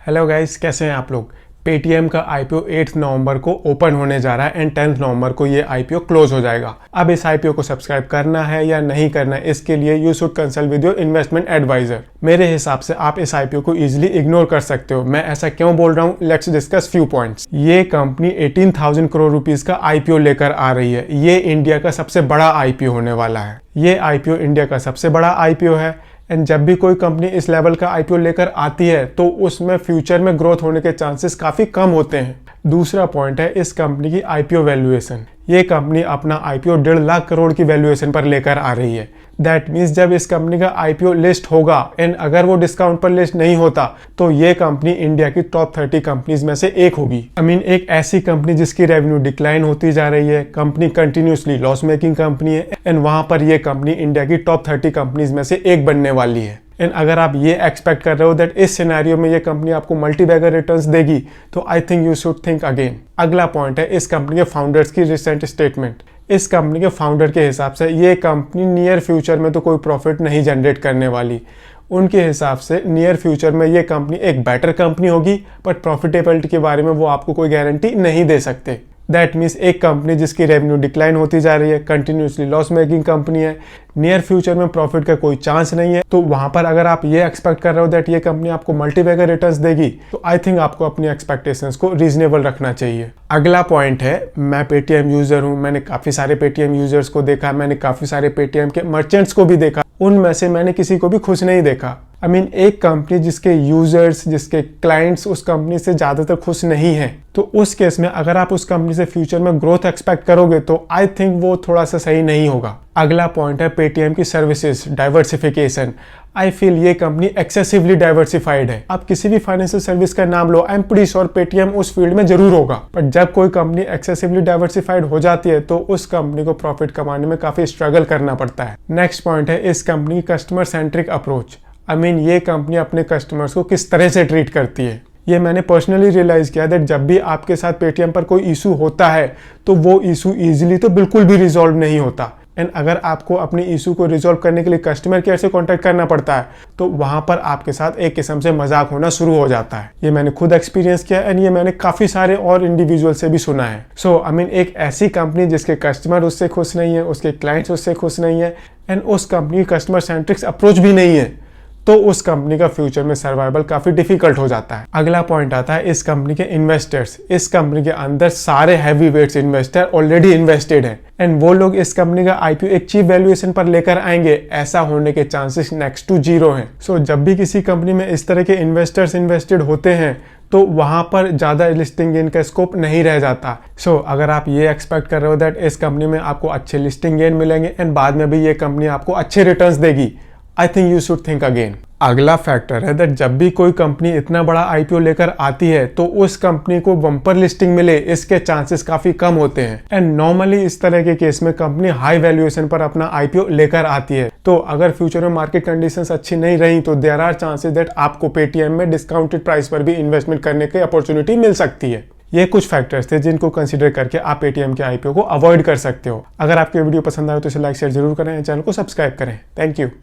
Hello guys, कैसे हैं आप लोग। पेटीएम का आईपीओ 8 नवंबर को ओपन होने जा रहा है एंड 10 नवंबर को ये आईपीओ क्लोज हो जाएगा। अब इस आईपीओ को सब्सक्राइब करना है या नहीं करना है, इसके लिए you should consult with your investment adviser. मेरे हिसाब से आप इस आईपीओ को इजीली इग्नोर कर सकते हो। मैं ऐसा क्यों बोल रहा हूँ, लेट्स डिस्कस फ्यू पॉइंट्स। ये कंपनी 18,000 करोड़ रुपीस का आईपीओ लेकर आ रही है। ये इंडिया का सबसे बड़ा आईपीओ होने वाला है। ये आईपीओ इंडिया का सबसे बड़ा आईपीओ है एंड जब भी कोई कंपनी इस लेवल का आईपीओ लेकर आती है तो उसमें फ्यूचर में ग्रोथ होने के चांसेस काफ़ी कम होते हैं। दूसरा पॉइंट है इस कंपनी की आईपीओ वैल्यूएशन। ये कंपनी अपना आईपीओ 1.5 लाख करोड़ की वैल्यूएशन पर लेकर आ रही है। दैट मीन्स जब इस कंपनी का आईपीओ लिस्ट होगा एंड अगर वो डिस्काउंट पर लिस्ट नहीं होता तो ये कंपनी इंडिया की टॉप 30 कंपनीज में से एक होगी। एक ऐसी कंपनी जिसकी रेवेन्यू डिक्लाइन होती जा रही है, company continuously loss making company है एंड वहां पर ये कंपनी इंडिया की टॉप 30 कंपनीज में से एक बनने वाली है। एंड अगर आप ये एक्सपेक्ट कर रहे हो दैट इस सिनेरियो में ये कंपनी आपको मल्टी बैगर रिटर्न्स देगी तो I think you should think again. अगला पॉइंट है इस कंपनी के फाउंडर्स की रिसेंट स्टेटमेंट। इस कंपनी के फाउंडर के हिसाब से ये कंपनी नियर फ्यूचर में तो कोई प्रॉफिट नहीं जनरेट करने वाली। उनके हिसाब से नियर फ्यूचर में ये कंपनी एक बेटर कंपनी होगी, बट प्रॉफिटेबिलिटी के बारे में वो आपको कोई गारंटी नहीं दे सकते। दैट मीन्स एक कंपनी जिसकी रेवेन्यू डिक्लाइन होती जा रही है, कंटिन्यूसली लॉस मेकिंग कंपनी है, नियर फ्यूचर में प्रॉफिट का कोई चांस नहीं है, तो वहां पर अगर आप ये एक्सपेक्ट कर रहे हो दैट ये कंपनी आपको मल्टीबैगर रिटर्न्स देगी तो आई थिंक आपको अपनी एक्सपेक्टेशंस को रीजनेबल रखना चाहिए। अगला पॉइंट है, मैं पेटीएम यूजर हूँ, मैंने काफी सारे पेटीएम यूजर्स को देखा, मैंने काफी सारे पेटीएम के मर्चेंट्स को भी देखा, उनमें से मैंने किसी को भी खुश नहीं देखा। एक कंपनी जिसके यूजर्स, जिसके क्लाइंट्स उस कंपनी से ज्यादातर खुश नहीं है, तो उस केस में अगर आप उस कंपनी से फ्यूचर में ग्रोथ एक्सपेक्ट करोगे तो आई थिंक वो थोड़ा सा सही नहीं होगा। अगला पॉइंट है पेटीएम की सर्विसेज डाइवर्सिफिकेशन। आई फील ये कंपनी एक्सेसिवली डाइवर्सिफाइड है। आप किसी भी फाइनेंशियल सर्विस का नाम लो, I am pretty sure Paytm उस फील्ड में जरूर होगा, बट जब कोई कंपनी एक्सेसिवली डाइवर्सिफाइड हो जाती है तो उस कंपनी को प्रॉफिट कमाने में काफी स्ट्रगल करना पड़ता है। नेक्स्ट पॉइंट है इस कंपनी की कस्टमर सेंट्रिक अप्रोच। ये कंपनी अपने कस्टमर्स को किस तरह से ट्रीट करती है। ये मैंने पर्सनली रियलाइज किया दैट जब भी आपके साथ पेटीएम पर कोई इशू होता है तो वो इशू इजीली तो बिल्कुल भी रिजॉल्व नहीं होता एंड अगर आपको अपने इशू को रिजॉल्व करने के लिए कस्टमर केयर से कांटेक्ट करना पड़ता है तो वहां पर आपके साथ एक किस्म से मजाक होना शुरू हो जाता है। ये मैंने खुद एक्सपीरियंस किया एंड ये मैंने काफी सारे और इंडिविजुअल से भी सुना है। एक ऐसी कंपनी जिसके कस्टमर उससे खुश नहीं है, उसके क्लाइंट्स उससे खुश नहीं है एंड उस कंपनी की कस्टमर सेंट्रिक अप्रोच भी नहीं है, तो उस कंपनी का फ्यूचर में सर्वाइवल काफी डिफिकल्ट हो जाता है। अगला पॉइंट आता है इस कंपनी के इन्वेस्टर्स। इस कंपनी के अंदर सारे heavyweights investor already invested हैं एंड वो लोग इस कंपनी का आईपीओ एक चीप वैल्यूएशन पर लेकर आएंगे, ऐसा होने के चांसेस नेक्स्ट टू जीरो हैं। जब भी किसी कंपनी में इस तरह के इन्वेस्टर्स इन्वेस्टेड होते हैं तो वहां पर ज्यादा लिस्टिंग गेन का स्कोप नहीं रह जाता। अगर आप ये एक्सपेक्ट कर रहे हो दैट इस कंपनी में आपको अच्छे लिस्टिंग गेन मिलेंगे एंड बाद में भी ये कंपनी आपको अच्छे रिटर्न्स देगी, I think you should think again. अगला फैक्टर है दैट जब भी कोई कंपनी इतना बड़ा आईपीओ लेकर आती है तो उस कंपनी को बम्पर लिस्टिंग मिले इसके चांसेस काफी कम होते हैं एंड नॉर्मली इस तरह के केस में कंपनी हाई वैल्यूएशन पर अपना आईपीओ लेकर आती है। तो अगर फ्यूचर में मार्केट कंडीशंस अच्छी नहीं रही तो देयर आर चांसेस दैट आपको पेटीएम में डिस्काउंटेड प्राइस पर भी इन्वेस्टमेंट करने की अपॉर्चुनिटी मिल सकती है। ये कुछ फैक्टर्स थे जिनको कंसीडर करके आप पेटीएम के आईपीओ को अवॉइड कर सकते हो। अगर आपको वीडियो पसंद आए तो इसे लाइक शेयर जरूर करें, चैनल को सब्सक्राइब करें। Thank you.